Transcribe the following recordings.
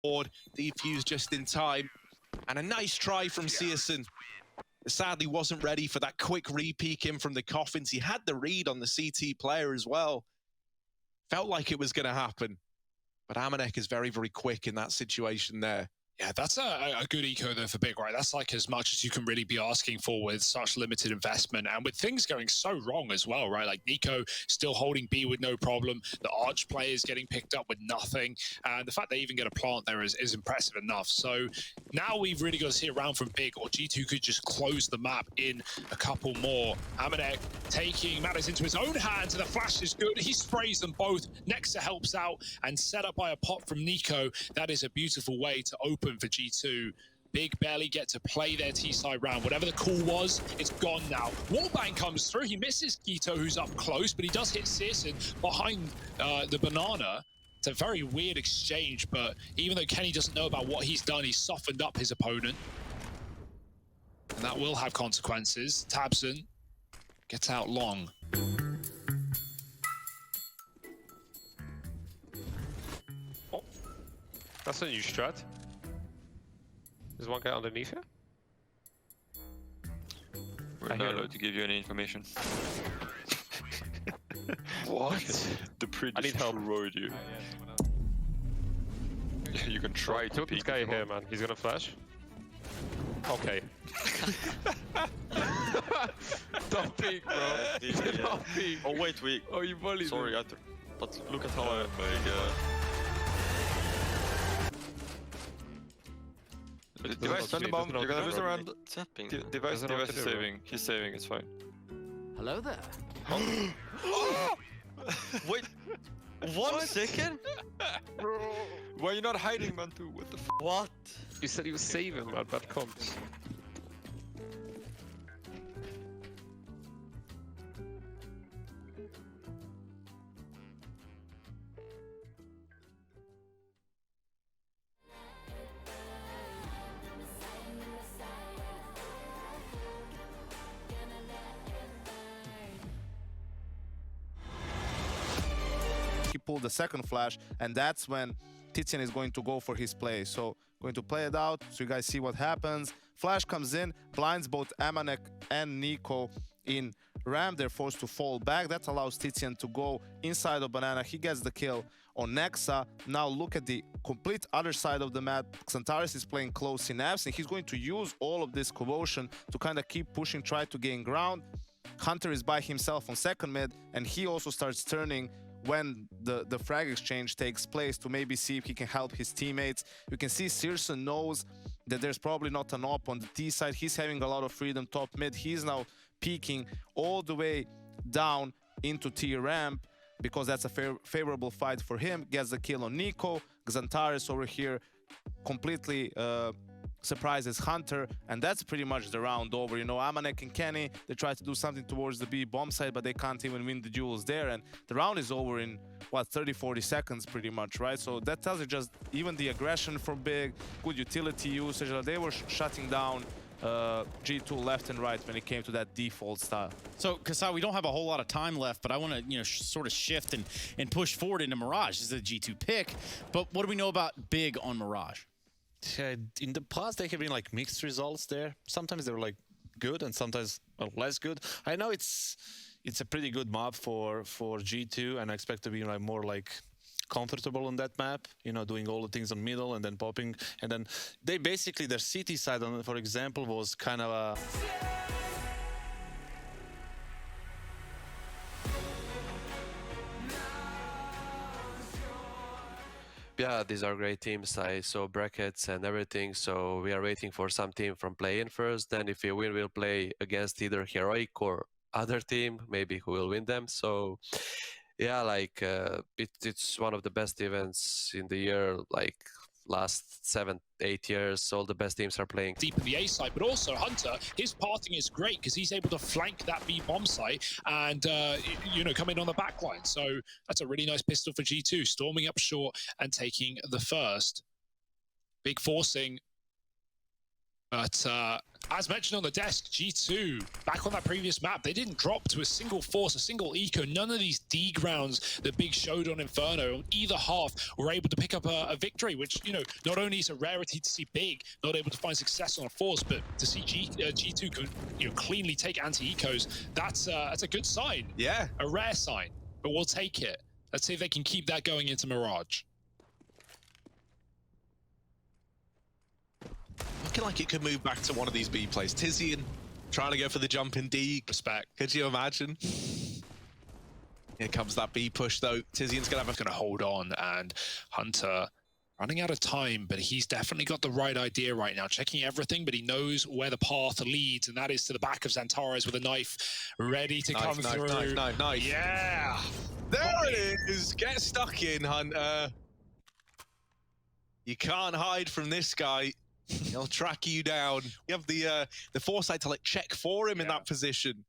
board, defused just in time, and a nice try from CSGo. Sadly wasn't ready for that quick re-peek in from the coffins. He had the read on the CT player as well. Felt like it was going to happen, but amazin is very, very quick in that situation there. Yeah, that's a good eco though for Big, right? That's like as much as you can really be asking for with such limited investment and with things going so wrong as well, right? Like Nico still holding B with no problem. The Arch players getting picked up with nothing. And the fact they even get a plant there is impressive enough. So now we've really got to see a round from Big, or G2 could just close the map in a couple more. amazin taking matters into his own hands, and the flash is good. He sprays them both. Nexa helps out and set up by a pop from Nico. That is a beautiful way to open for G2. Big barely get to play their T-side round. Whatever the call was, it's gone now. Wallbang comes through. He misses Gito, who's up close, but he does hit CSGo behind the banana. It's a very weird exchange, but even though Kenny doesn't know about what he's done, he's softened up his opponent. And that will have consequences. tabseN gets out long. Oh, that's a new strat. There's one guy underneath here. We're not allowed to give you any information. What? The pre I need help. destroyed you. You can try to Kill peek this guy if you here, want. man. He's gonna flash. Okay. Don't peek, bro. Don't peek. Oh wait, wait. Oh, you bullied Sorry, him. but look at how I Device, turn the bomb. You're gonna lose around. Device is saving. He's saving. It's fine. Hello there. Wait, 1 second? Why are you not hiding, Mantu? What the f? What? You said he was saving, man. Bad comps. He pulled the second flash, and that's when Tizian is going to go for his play. So going to play it out so you guys see what happens. Flash comes in, blinds both amazin and Nico in ramp. They're forced to fall back. That allows Tizian to go inside of banana. He gets the kill on Nexa. Now look at the complete other side of the map. Xantares is playing close in apps, and he's going to use all of this commotion to kind of keep pushing, try to gain ground. Hunter is by himself on second mid, and he also starts turning when the frag exchange takes place to maybe see if he can help his teammates. You can see CSGo knows that there's probably not an op on the T side. He's having a lot of freedom top mid. He's now peeking all the way down into T ramp because that's a favorable fight for him. Gets the kill on Nico. Xantares over here completely surprises Hunter, and that's pretty much the round over. You know, amazin and Kenny, they try to do something towards the B bomb side, but they can't even win the duels there, and the round is over in what, 30-40 seconds pretty much, right? So that tells you just even the aggression from Big, good utility usage. They were shutting down G2 left and right when it came to that default style. So, Kasai, we don't have a whole lot of time left, but I want to, sort of shift and push forward into Mirage. This is a G2 pick, but what do we know about Big on Mirage? In the past, there have been like mixed results there. Sometimes they were like good, and sometimes less good. I know it's a pretty good map for G2, and I expect to be like more like comfortable on that map. Doing all the things on middle and then popping, and then they basically their CT side, for example, was kind of a. Yeah, these are great teams. I saw brackets and everything, so we are waiting for some team from play-in first. Then if we win, we'll play against either Heroic or other team, maybe who will win them. So yeah, like it's one of the best events in the year, like last 7-8 years. All the best teams are playing deep in the A side, but also Hunter, his parting is great because he's able to flank that B bomb site and come in on the back line. So that's a really nice pistol for G2, storming up short and taking the first. Big forcing, but As mentioned on the desk, G2, back on that previous map, they didn't drop to a single force, a single eco. None of these D grounds that Big showed on Inferno on either half were able to pick up a victory, which, you know, not only is a rarity to see Big not able to find success on a force, but to see G2 you know, cleanly take anti-ecos, that's a good sign. Yeah. A rare sign, but we'll take it. Let's see if they can keep that going into Mirage. Looking like it could move back to one of these B plays. Tizian trying to go for the jump in D. Respect. Could you imagine? Here comes that B push though. Tizian's gonna hold on, and Hunter running out of time, but he's definitely got the right idea right now. Checking everything, but he knows where the path leads, and that is to the back of Xantares with a knife ready to come through. Knife. Yeah! There it is! Get stuck in, Hunter. You can't hide from this guy. He'll track you down. You have the foresight to like check for him in that position.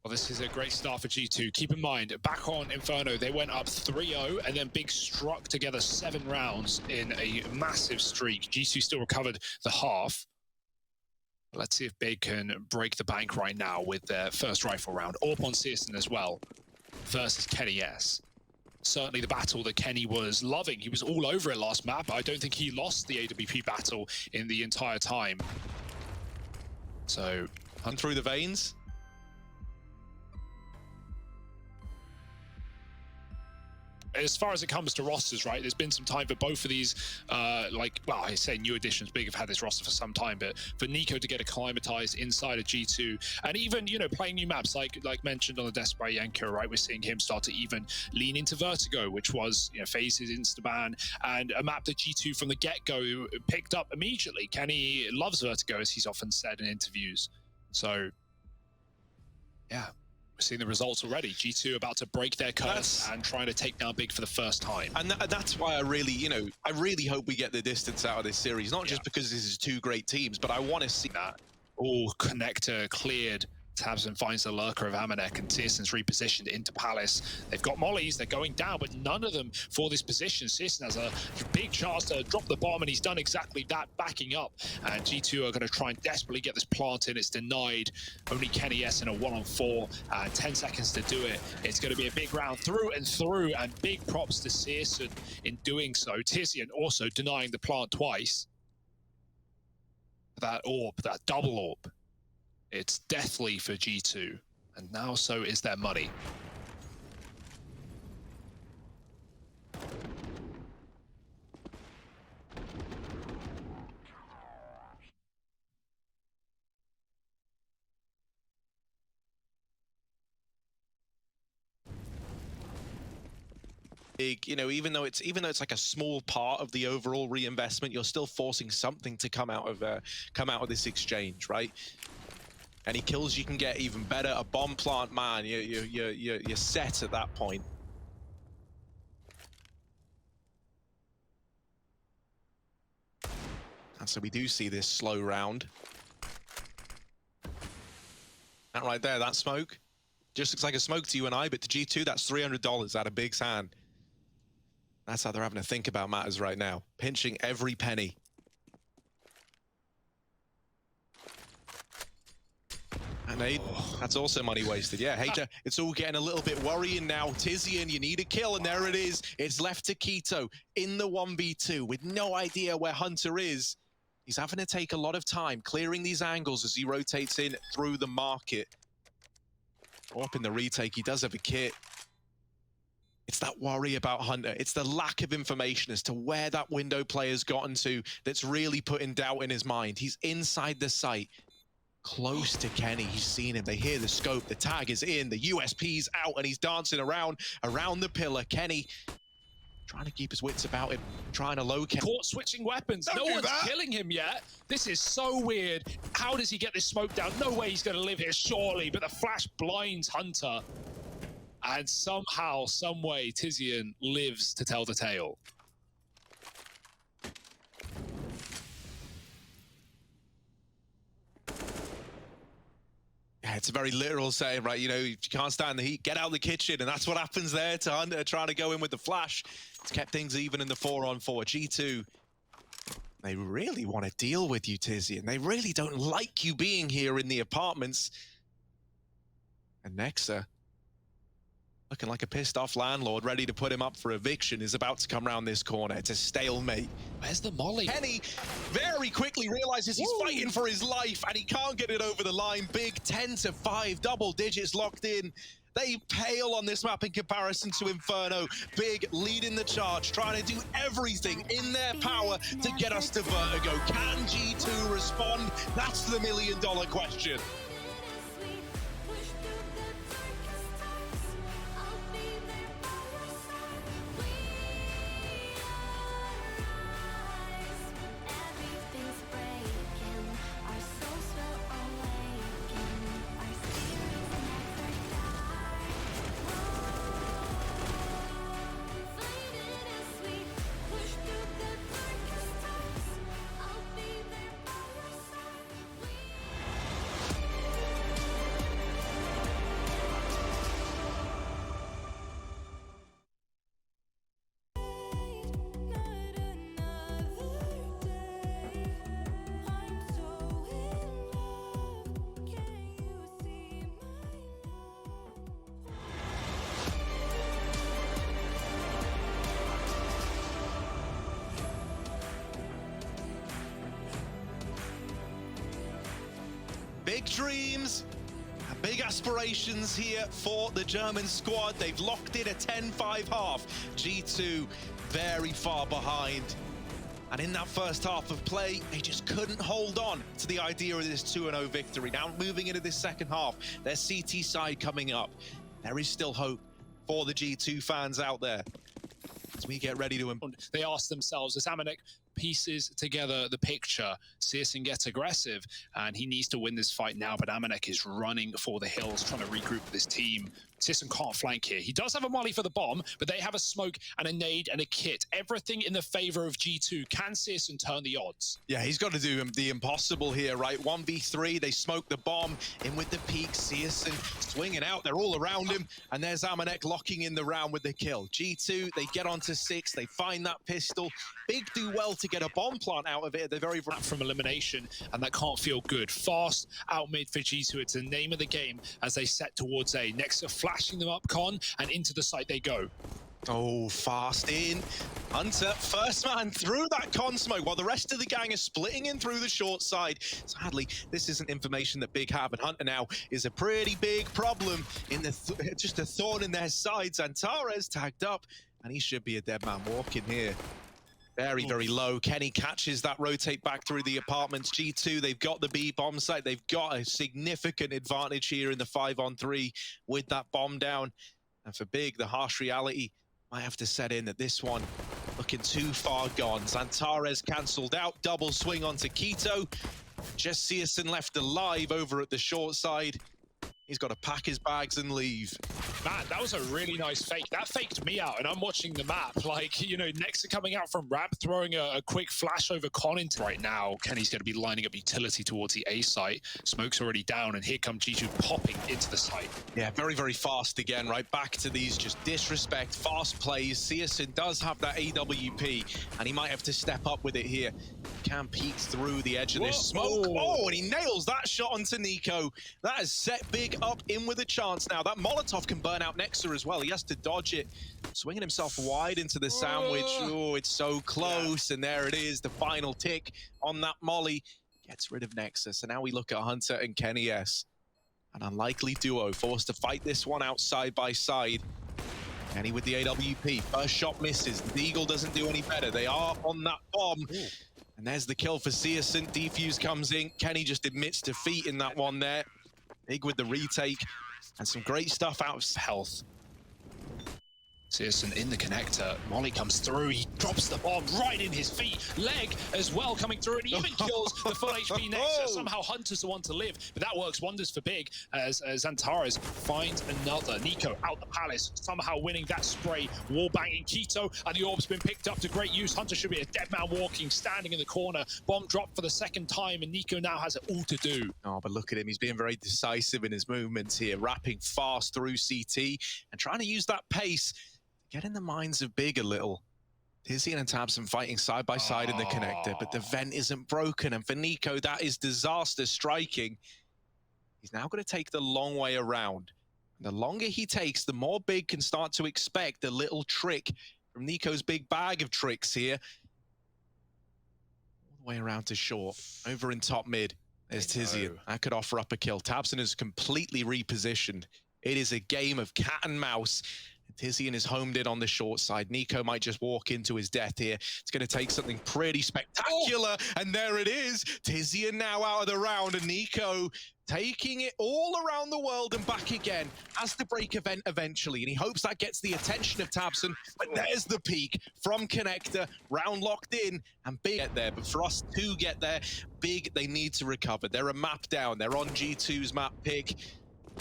Well, this is a great start for G2. Keep in mind, back on Inferno, they went up 3-0, and then Big struck together 7 rounds in a massive streak. G2 still recovered the half. Let's see if Big can break the bank right now with their first rifle round. Orp on CSGo as well, versus Kenny S. Certainly the battle that Kenny was loving. He was all over it last map. I don't think he lost the AWP battle in the entire time. So, Hunt through the veins. As far as it comes to rosters, right, there's been some time for both of these, I say new additions. Big have had this roster for some time, but for Nico to get acclimatized inside of G2, and even, you know, playing new maps, like mentioned on the desk by Yanko, right, we're seeing him start to even lean into Vertigo, which was, you know, Phases, Instaban, and a map that G2 from the get-go picked up immediately. Kenny loves Vertigo, as he's often said in interviews. So, yeah. Seeing the results already. G2 about to break their curse and trying to take down Big for the first time. And that's why I really hope we get the distance out of this series. Not just because this is 2 great teams, but I want to see that. Oh, connector cleared. Tabson finds the lurker of Amanek, and Searson's repositioned into Palace. They've got mollies, they're going down, but none of them for this position. Searson has a big chance to drop the bomb, and he's done exactly that, backing up. And G2 are going to try and desperately get this plant in. It's denied. Only Kenny S in a 1-on-4, and 10 seconds to do it. It's going to be a big round through and through, and big props to Searson in doing so. Tizian also denying the plant twice. That orb, that double orb. It's deathly for G2, and now so is their money. Big, you know, even though it's like a small part of the overall reinvestment, you're still forcing something to come out of this exchange, right? Any kills you can get, even better. A bomb plant, man, you're set at that point. And so we do see this slow round. That right there, that smoke, just looks like a smoke to you and I, but to G2, that's $300 out of Big's hand. That's how they're having to think about matters right now, pinching every penny. And that's also money wasted. Yeah, Hater, it's all getting a little bit worrying now. Tizian, you need a kill, and there it is. It's left to Keto in the 1v2 with no idea where Hunter is. He's having to take a lot of time clearing these angles as he rotates in through the market. Up in the retake, he does have a kit. It's that worry about Hunter. It's the lack of information as to where that window player's gotten to that's really putting doubt in his mind. He's inside the site. Close to Kenny, he's seen him, they hear the scope, the tag is in, the USP's out, and he's dancing around the pillar. Kenny trying to keep his wits about him, trying to locate. Caught switching weapons, no one's killing him yet. This is so weird. How does he get this smoke down? No way he's gonna live here, surely, but the flash blinds Hunter. And somehow, some way, Tizian lives to tell the tale. Yeah, it's a very literal saying, right? You know, if you can't stand the heat, get out of the kitchen. And that's what happens there to Hunter trying to go in with the flash. It's kept things even in the 4-on-4. G2 They really want to deal with you, Tizian. They really don't like you being here in the apartments. And Nexa, looking like a pissed off landlord ready to put him up for eviction, is about to come around this corner. It's a stalemate. Where's the molly? Kenny very quickly realizes he's fighting for his life and he can't get it over the line. Big 10-5, double digits locked in. They pale on this map in comparison to Inferno. Big leading the charge, trying to do everything in their power to get us to Vertigo. Can G2 respond? That's the million-dollar question. Big dreams and big aspirations here for the German squad. They've locked in a 10-5 half. G2 very far behind. And in that first half of play, they just couldn't hold on to the idea of this 2-0 victory. Now moving into this second half, their CT side coming up. There is still hope for the G2 fans out there as we get ready to... They ask themselves, as Amanek pieces together the picture, CSGo gets aggressive and he needs to win this fight now, but Amanek is running for the hills, trying to regroup with his team. CSGo can't flank here. He does have a molly for the bomb, but they have a smoke and a nade and a kit. Everything in the favor of G2. Can CSGo turn the odds? Yeah, he's got to do the impossible here, right? 1v3, they smoke the bomb in with the peak. CSGo swinging out, they're all around him, and there's Amanek locking in the round with the kill. G2, they get onto 6, they find that pistol. Big do well to get a bomb plant out of it at the very... From elimination, and that can't feel good. Fast out mid for G2, it's the name of the game as they set towards A. Next, flashing them up con, and into the site they go. Oh, fast in. Hunter, first man through that con smoke while the rest of the gang is splitting in through the short side. Sadly, this isn't information that Big have, and Hunter now is a pretty big problem in the just a thorn in their sides. Antares tagged up, and he should be a dead man walking here. Very, very low. Kenny catches that rotate back through the apartments. G2, they've got the B bomb site. They've got a significant advantage here in the 5-on-3 with that bomb down. And for Big, the harsh reality might have to set in that this one looking too far gone. Antares cancelled out. Double swing onto Keto. Just CSGo left alive over at the short side. He's got to pack his bags and leave. Man, that was a really nice fake. That faked me out, and I'm watching the map. Like, you know, Nexa coming out from ramp, throwing a quick flash over Conint right now. Kenny's going to be lining up utility towards the A site. Smoke's already down, and here comes G2 popping into the site. Yeah, very, very fast again, right? Back to these just disrespect, fast plays. CSGo does have that AWP, and he might have to step up with it here. Can peek through the edge of this smoke. Oh, and he nails that shot onto Nico. That has set Big up in with a chance now. That Molotov can burn out Nexa as well. He has to dodge it. Swinging himself wide into the sandwich. Oh, it's so close. And there it is, the final tick on that molly. Gets rid of Nexa. So now we look at Hunter and Kenny S. An unlikely duo forced to fight this one out side by side. Kenny with the AWP. First shot misses. The Eagle doesn't do any better. They are on that bomb. Ooh. And there's the kill for CSGo. Defuse comes in. Kenny just admits defeat in that one there. Big with the retake. And some great stuff out of health. CSGo in the connector. Molly comes through. He drops the bomb right in his feet. Leg as well coming through, and even kills the full HP Nexa. Somehow Hunter's the one to live, but that works wonders for Big as Antares finds another. Nico out the palace, somehow winning that spray. Wall banging Keto, and the orb's been picked up to great use. Hunter should be a dead man walking, standing in the corner. Bomb dropped for the second time, and Nico now has it all to do. Oh, but look at him. He's being very decisive in his movements here, wrapping fast through CT and trying to use that pace. Get in the minds of Big a little. Tizian and tabseN fighting side by side in the connector, but the vent isn't broken. And for Nico, that is disaster striking. He's now going to take the long way around. And the longer he takes, the more Big can start to expect a little trick from Nico's big bag of tricks here. All the way around to short. Over in top mid, there's Tizian. That could offer up a kill. tabseN is completely repositioned. It is a game of cat and mouse. Tizian is homed in on the short side. Nico might just walk into his death here. It's going to take something pretty spectacular. And there it is. Tizian now out of the round. And Nico taking it all around the world and back again. Has to break event eventually. And he hopes that gets the attention of tabseN. But there's the peak from connector. Round locked in. And Big get there. But for us to get there, Big, they need to recover. They're a map down. They're on G2's map pick.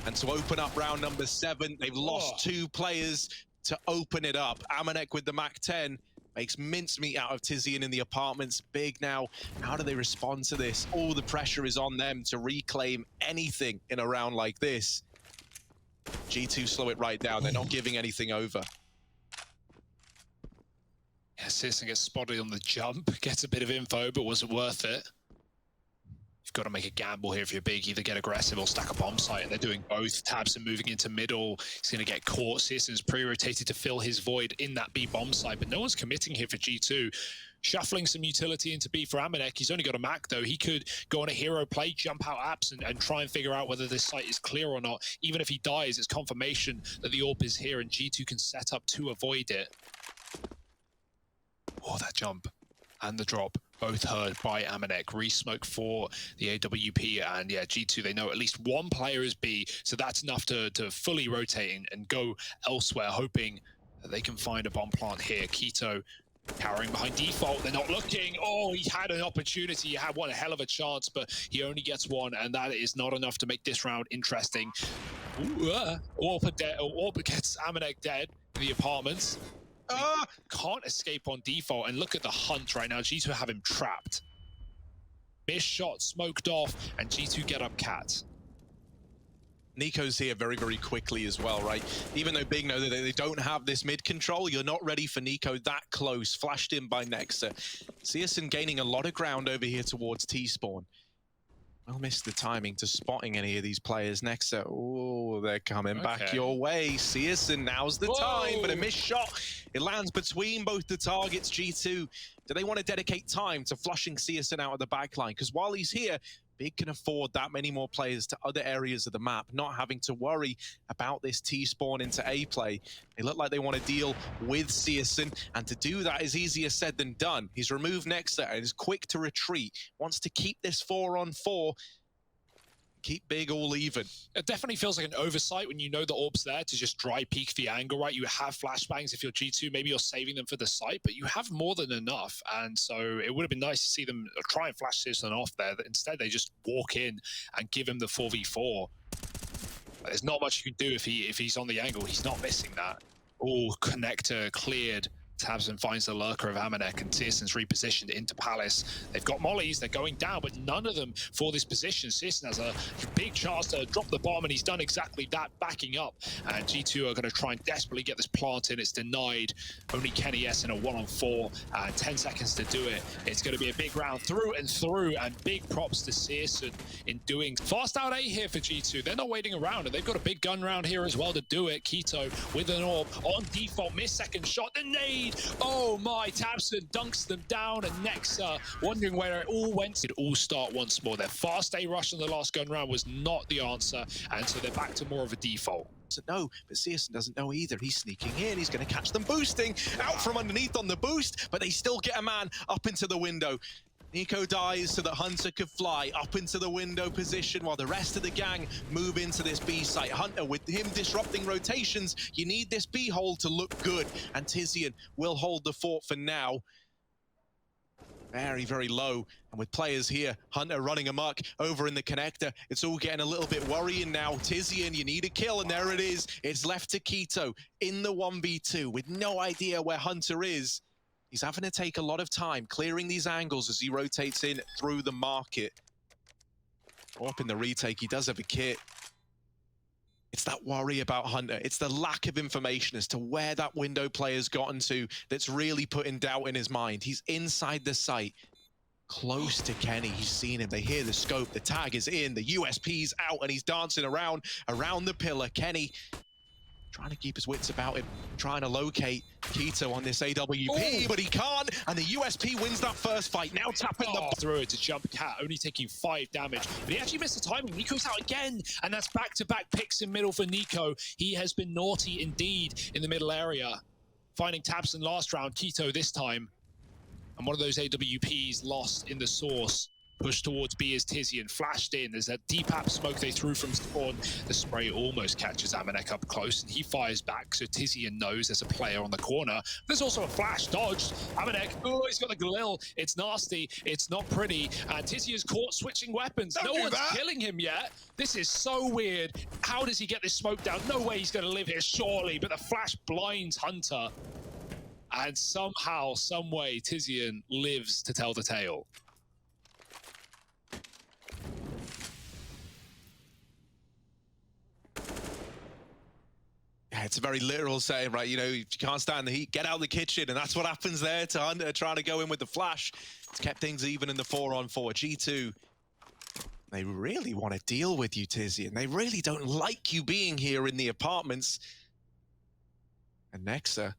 And to open up round number 7, they've lost 2 players to open it up. amazin with the MAC-10 makes mincemeat out of Tizian in the apartments. Big now, how do they respond to this? All the pressure is on them to reclaim anything in a round like this. G2 slow it right down. They're not giving anything over. Yeah, CSGo gets spotted on the jump, gets a bit of info, but was it worth it? You've got to make a gamble here if you're Big, either get aggressive or stack a bomb site, and they're doing both. tabseN moving into middle, he's going to get caught. CSGo's pre-rotated to fill his void in that B bomb site, but no one's committing here for G2. Shuffling some utility into B for amazin. He's only got a Mac though. He could go on a hero play, jump out apps, and try and figure out whether this site is clear or not. Even if he dies, it's confirmation that the AWP is here, and G2 can set up to avoid it. Oh, that jump and the drop, both heard by amazin. Re-smoke for the AWP, and yeah, G2, they know at least one player is B, so that's enough to fully rotate and go elsewhere, hoping that they can find a bomb plant here. Keto cowering behind default, they're not looking. Oh, he had an opportunity, he had one hell of a chance, but he only gets one, and that is not enough to make this round interesting. AWP gets amazin dead in the apartments. Can't escape on default, and look at the hunt right now. G2 have him trapped. Missed shot, smoked off, and G2 get up cat. Nico's here very, very quickly as well, right? Even though Big know that they don't have this mid control, you're not ready for Nico that close. Flashed in by Nexa. CSGo gaining a lot of ground over here towards T-spawn. Well missed the timing to spotting any of these players. Nexa, oh, they're coming back your way. CSGo, now's the time, but a missed shot. It lands between both the targets. G2, do they want to dedicate time to flushing CSGo out of the backline? Because while he's here, Big can afford that many more players to other areas of the map, not having to worry about this T-spawn into A play. They look like they want to deal with CSGo, and to do that is easier said than done. He's removed Nexa and is quick to retreat, wants to keep this 4-on-4, keep Big all even. It definitely feels like an oversight when you know the AWP's there to just dry peek the angle, right? You have flashbangs if you're G2, maybe you're saving them for the site, but you have more than enough. And so it would have been nice to see them try and flash CSGo off there. Instead, they just walk in and give him the 4v4. There's not much you can do if he's on the angle. He's not missing that. Oh, connector cleared. tabseN finds the lurker of amazin, and CSGo's repositioned into Palace. They've got mollies, they're going down, but none of them for this position. CSGo has a big chance to drop the bomb, and he's done exactly that, backing up. And G2 are going to try and desperately get this plant in. It's denied. Only Kenny S in a 1-on-4, and 10 seconds to do it. It's going to be a big round through and through, and big props to CSGo in doing. Fast out A here for G2. They're not waiting around, and they've got a big gun round here as well to do it. Keto with an AWP on default, missed second shot, the nade. Oh my, tabseN dunks them down, and Nexa wondering where it all went. It all start once more. Their fast A rush on the last gun round was not the answer, and so they're back to more of a default. So no, but CSGo doesn't know either. He's sneaking in, he's going to catch them boosting, out from underneath on the boost, but they still get a man up into the window. Nico dies so that Hunter could fly up into the window position while the rest of the gang move into this B site. Hunter, with him disrupting rotations, you need this B hole to look good, and Tizian will hold the fort for now. Very, very low, and with players here, Hunter running amok over in the connector, it's all getting a little bit worrying now. Tizian, you need a kill, and there it is. It's left to Keto in the 1v2 with no idea where Hunter is. He's having to take a lot of time clearing these angles as he rotates in through the market. Up in the retake, he does have a kit. It's that worry about Hunter. It's the lack of information as to where that window player's gotten to that's really putting doubt in his mind. He's inside the site, close to Kenny. He's seen him. They hear the scope. The tag is in. The USP's out, and he's dancing around the pillar. Kenny trying to keep his wits about him, trying to locate Keto on this AWP, but he can't, and the USP wins that first fight. Now tapping the through it to jump Cat, only taking 5 damage, but he actually missed the timing. Nico's out again, and that's back-to-back picks in middle for Nico. He has been naughty indeed in the middle area, finding Tabson last round, Keto this time, and one of those AWPs lost in the source. Pushed towards B as Tizian flashed in. There's that deep app smoke they threw from spawn. The spray almost catches Amanek up close, and he fires back, so Tizian knows there's a player on the corner. There's also a flash dodged. Amanek, oh, he's got the Galil. It's nasty. It's not pretty. And Tizian's caught switching weapons. No one's killing him yet. This is so weird. How does he get this smoke down? No way he's going to live here, surely. But the flash blinds Hunter. And somehow, some way, Tizian lives to tell the tale. Yeah, it's a very literal saying, right? You know, if you can't stand the heat, get out of the kitchen, and that's what happens there to Hunter trying to go in with the flash. It's kept things even in the 4-on-4. G2, they really want to deal with you, Tizian. They really don't like you being here in the apartments. And Nexa,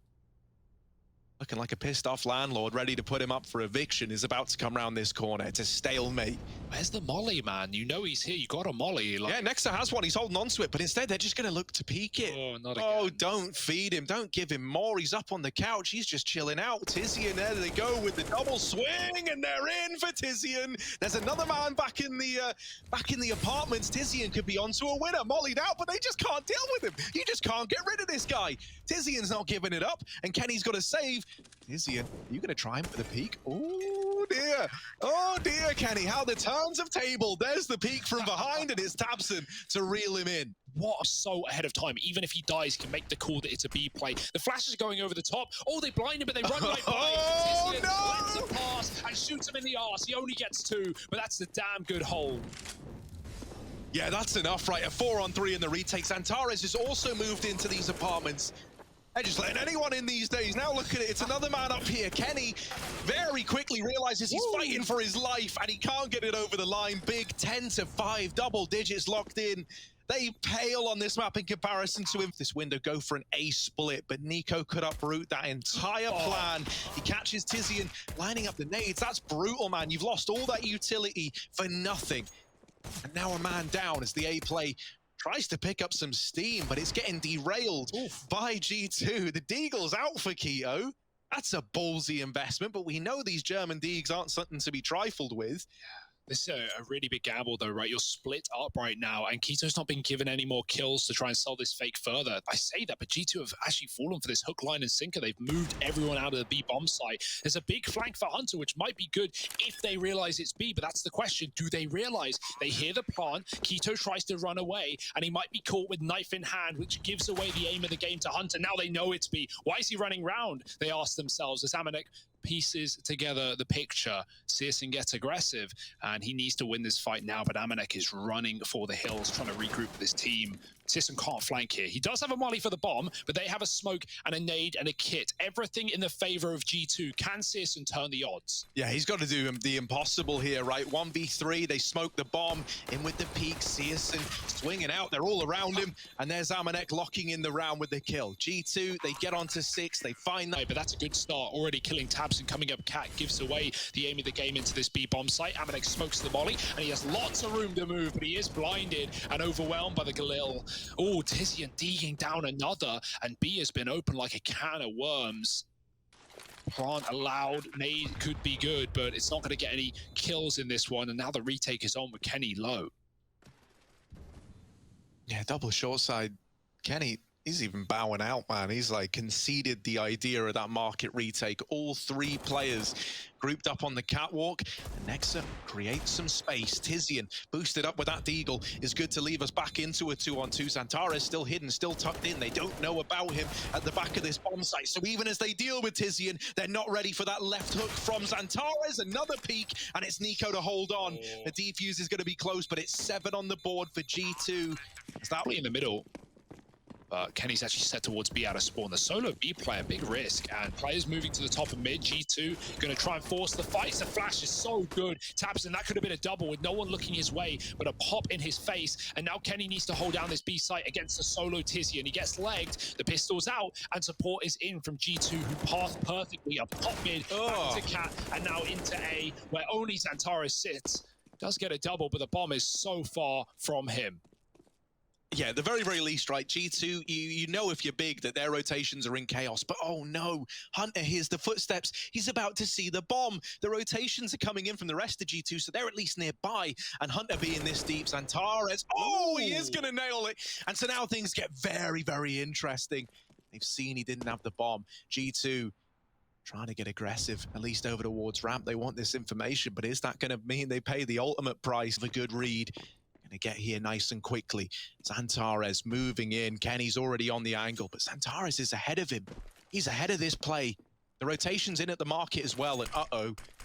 looking like a pissed off landlord ready to put him up for eviction, is about to come round this corner. It's a stalemate. Where's the molly, man? You know he's here. You got a molly. Like... Yeah, Nexa has one. He's holding on to it, but instead they're just going to look to peek it. Oh, not again. Oh, don't feed him. Don't give him more. He's up on the couch. He's just chilling out. Tizian, there they go with the double swing, and they're in for Tizian. There's another man back in the apartments. Tizian could be onto a winner, mollied out, but they just can't deal with him. You just can't get rid of this guy. Tizian's not giving it up, and Kenny's got to save. Tizian, are you going to try him for the peak? Oh dear. Oh dear, Kenny, how the turns have tabled. There's the peak from behind, and it's Tabson to reel him in. What, so ahead of time. Even if he dies, he can make the call that it's a B play. The flashes are going over the top. Oh, they blind him, but they run right by. Oh, Tizian no! lets a pass and shoots him in the arse. He only gets 2, but that's the damn good hold. Yeah, that's enough, right? A 4-on-3 in the retake. Antares has also moved into these apartments. They're just letting anyone in these days. Now look at it. It's another man up here. Kenny very quickly realizes he's fighting for his life, and he can't get it over the line. Big 10-5, double digits locked in. They pale on this map in comparison to him. This window go for an A split, but Nico could uproot that entire plan. He catches Tizian lining up the nades. That's brutal, man. You've lost all that utility for nothing. And now a man down as the A play tries to pick up some steam, but it's getting derailed by G2. The Deagle's out for Keto. That's a ballsy investment, but we know these German Deags aren't something to be trifled with. This is a really big gamble, though, right? You're split up right now, and Keto's not been given any more kills to try and sell this fake further. I say that, but G2 have actually fallen for this hook, line, and sinker. They've moved everyone out of the B bomb site. There's a big flank for Hunter, which might be good if they realize it's B, but that's the question. Do they realize? They hear the plant, Keto tries to run away, and he might be caught with knife in hand, which gives away the aim of the game to Hunter. Now they know it's B. Why is he running round? They ask themselves as Amanek pieces together the picture. CSGo gets aggressive, and he needs to win this fight now, but Amanek is running for the hills, trying to regroup with his team. CSGo can't flank here. He does have a molly for the bomb, but they have a smoke and a nade and a kit. Everything in the favor of G2. Can CSGo turn the odds? Yeah, he's got to do the impossible here, right? 1v3, they smoke the bomb in with the peak. CSGo swinging out, they're all around him, and there's Amanek locking in the round with the kill. G2, they get onto 6, they find that. But that's a good start, already killing Tabson. Coming up, Cat gives away the aim of the game into this B bomb site. Amanek smokes the molly, and he has lots of room to move, but he is blinded and overwhelmed by the Galil. Oh, Tizian digging down another, and B has been open like a can of worms. Plant allowed, nade could be good, but it's not going to get any kills in this one, and now the retake is on with Kenny low. Yeah, double short side. Kenny, he's even bowing out, man. He's like conceded the idea of that market retake. All 3 players grouped up on the catwalk. And Nexa creates some space. Tizian boosted up with that Deagle is good to leave us back into a 2-on-2. Zantares still hidden, still tucked in. They don't know about him at the back of this bomb site. So even as they deal with Tizian, they're not ready for that left hook from Zantares. Another peek, and it's Nico to hold on. The defuse is going to be close, but it's 7 on the board for G2. It's that way in the middle. But Kenny's actually set towards B out of spawn. The solo B player, big risk. And players moving to the top of mid. G2 going to try and force the fight. The flash is so good. Tabson, that could have been a double with no one looking his way, but a pop in his face. And now Kenny needs to hold down this B site against the solo Tizian. He gets legged. The pistol's out. And support is in from G2, who passed perfectly. A pop mid back to Cat. And now into A, where only Xantares sits. Does get a double, but the bomb is so far from him. Yeah, at the very, very least, right, G2, you know if you're big that their rotations are in chaos, but oh no, Hunter hears the footsteps. He's about to see the bomb. The rotations are coming in from the rest of G2, so they're at least nearby. And Hunter being this deep, Xantares, he is going to nail it. And so now things get very, very interesting. They've seen he didn't have the bomb. G2 trying to get aggressive, at least over towards ramp. They want this information, but is that going to mean they pay the ultimate price of a good read? To get here nice and quickly. Xantares moving in. Kenny's already on the angle, but Xantares is ahead of him. He's ahead of this play. The rotation's in at the market as well, and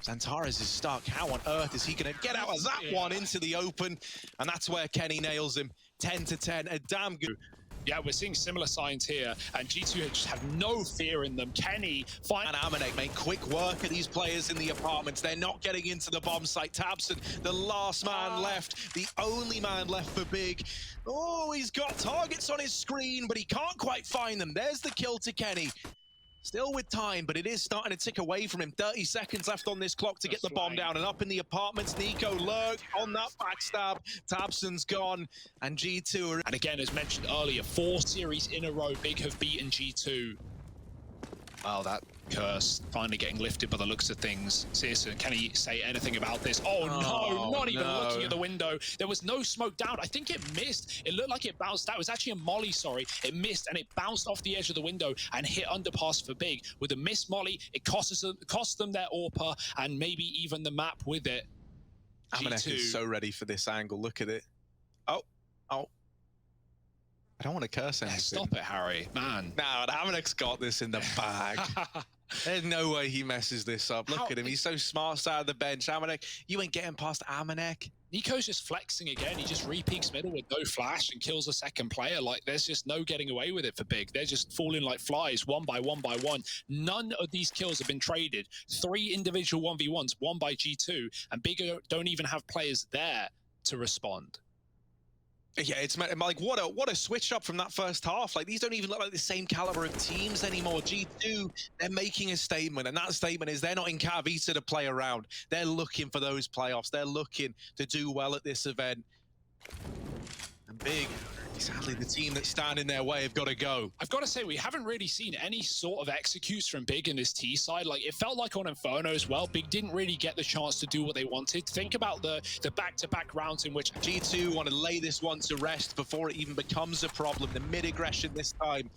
Xantares is stuck. How on earth is he going to get out of that one into the open? And that's where Kenny nails him. 10-10, a damn good. Yeah, we're seeing similar signs here, and G2 just have no fear in them. Kenny, fine. And Amanek make quick work of these players in the apartments. They're not getting into the bomb site. Tabson, the last man left, the only man left for Big. Oh, he's got targets on his screen, but he can't quite find them. There's the kill to Kenny. Still with time, but it is starting to tick away from him. 30 seconds left on this clock to get the bomb down. And up in the apartments, Nico lurked on that backstab. Tabson's gone, and G2 are... And again, as mentioned earlier, 4 series in a row, Big have beaten G2. Well, that curse finally getting lifted by the looks of things. CSGo, can he say anything about this? Oh no, not even looking at the window. There was no smoke down. I think it missed. It looked like it bounced out. It was actually a molly, sorry. It missed and it bounced off the edge of the window and hit underpass for Big. With a missed molly, it cost them their AWPer and maybe even the map with it. Amanek is so ready for this angle. Look at it. Oh. I don't want to curse anything. Stop it, Harry. Man. No, Amanek's got this in the bag. There's no way he messes this up. Look at him. He's so smart side of the bench. Amanek, you ain't getting past Amanek. Nico's just flexing again. He just re-peeks middle with no flash and kills a second player. Like, there's just no getting away with it for Big. They're just falling like flies, one by one by one. None of these kills have been traded. 3 individual 1v1s, one by G2, and Big don't even have players there to respond. Yeah, it's like what a switch up from that first half. Like, these don't even look like the same caliber of teams anymore. G2, they're making a statement, and that statement is they're not in Katowice to play around. They're looking for those playoffs. They're looking to do well at this event. And Big, sadly, the team that's standing in their way have got to go. I've got to say, we haven't really seen any sort of executes from Big in this T side. Like, it felt like on Inferno as well, Big didn't really get the chance to do what they wanted. Think about the back-to-back rounds in which G2 want to lay this one to rest before it even becomes a problem. The mid-aggression this time,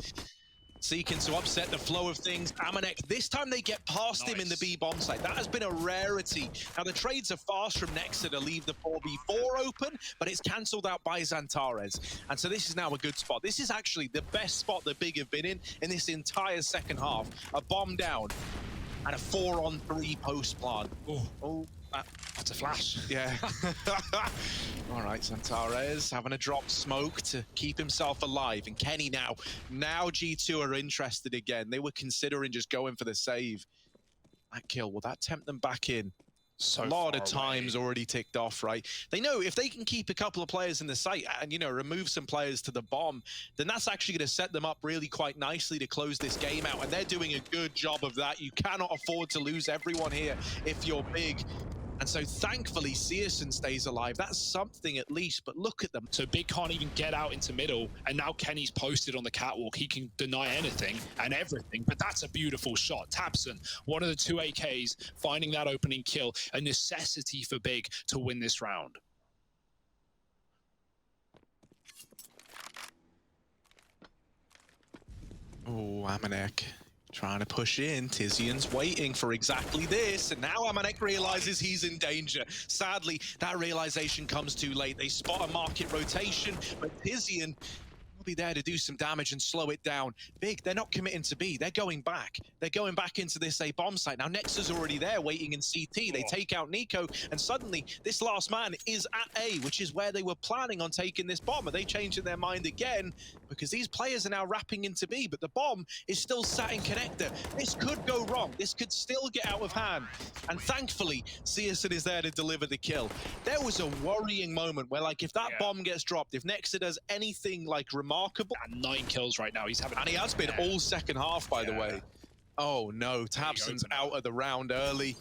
seeking to upset the flow of things. Amanek, this time they get past him in the B bomb site. That has been a rarity. Now, the trades are fast from Nexa to leave the 4v4 open, but it's cancelled out by Xantares. And so this is now a good spot. This is actually the best spot that Big have been in this entire second half. A bomb down and a 4-on-3 post plant. That's a flash. Yeah. All right, Xantares having a drop smoke to keep himself alive. And Kenny now G2 are interested again. They were considering just going for the save. That kill, will that tempt them back in? So a lot of times already ticked off, right? They know if they can keep a couple of players in the site and, remove some players to the bomb, then that's actually going to set them up really quite nicely to close this game out. And they're doing a good job of that. You cannot afford to lose everyone here if you're Big. And so thankfully, Searson stays alive. That's something at least, but look at them. So Big can't even get out into middle, and now Kenny's posted on the catwalk. He can deny anything and everything, but that's a beautiful shot. Tabson, one of the 2 AKs, finding that opening kill, a necessity for Big to win this round. Oh, Amanek trying to push in. Tizian's waiting for exactly this, and now Amanek realizes he's in danger. Sadly, that realization comes too late. They spot a market rotation, but Tizian will be there to do some damage and slow it down. Big, they're not committing to B. They're going back. They're going back into this A bomb site. Now, Nexa's already there waiting in CT. They take out Nico, and suddenly this last man is at A, which is where they were planning on taking this bomb. Are they changing their mind again? Because these players are now wrapping into B, but the bomb is still sat in connector. This could go wrong. This could still get out of hand. And thankfully, CSGo is there to deliver the kill. There was a worrying moment where, like, if that bomb gets dropped, if Nexa does anything, like, remarkable... And 9 kills right now. He's having... And he has been all second half, by the way. Oh, no. tabseN's out of the round early.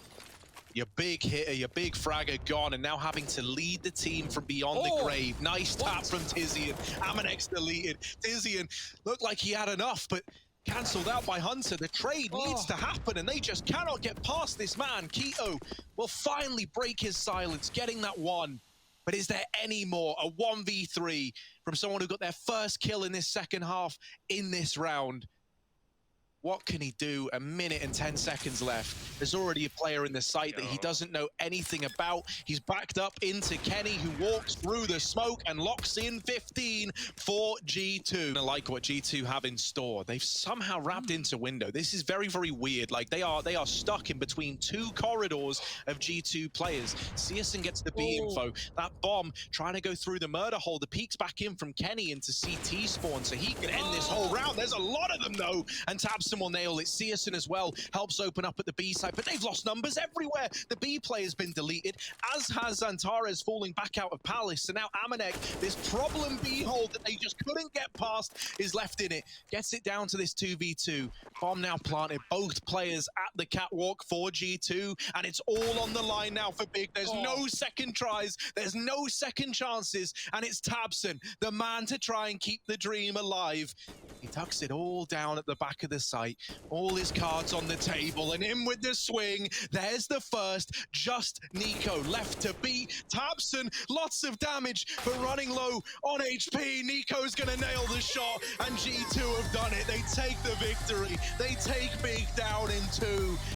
Your big hitter, your big fragger gone, and now having to lead the team from beyond the grave. Nice tap from Tizian. amazin deleted. Tizian looked like he had enough, but cancelled out by Hunter. The trade needs to happen, and they just cannot get past this man. Keto will finally break his silence, getting that one. But is there any more? A 1v3 from someone who got their first kill in this second half in this round. What can he do? A minute and 10 seconds left. There's already a player in the site that he doesn't know anything about. He's backed up into Kenny, who walks through the smoke and locks in 15 for G2. I like what G2 have in store. They've somehow wrapped into window. This is very, very weird. Like, they are stuck in between 2 corridors of G2 players. CSGo gets the B info. That bomb trying to go through the murder hole. The peeks back in from Kenny into CT spawn, so he can end this whole round. There's a lot of them, though, and tabseN will nail it. CSGo as well helps open up at the B side, but they've lost numbers everywhere. The B play has been deleted, as has Antares falling back out of Palace. So now amazin, this problem B hole that they just couldn't get past, is left in it. Gets it down to this 2v2. Bomb now planted. Both players at the catwalk for G2, and it's all on the line now for Big. There's no second tries. There's no second chances, and it's tabseN, the man to try and keep the dream alive. He tucks it all down at the back of the site. All his cards on the table, and in with the swing. There's the first. Just Nico left to beat. tabseN, lots of damage, but running low on HP. Nico's gonna nail the shot, and G2 have done it. They take the victory. They take Big down in 2.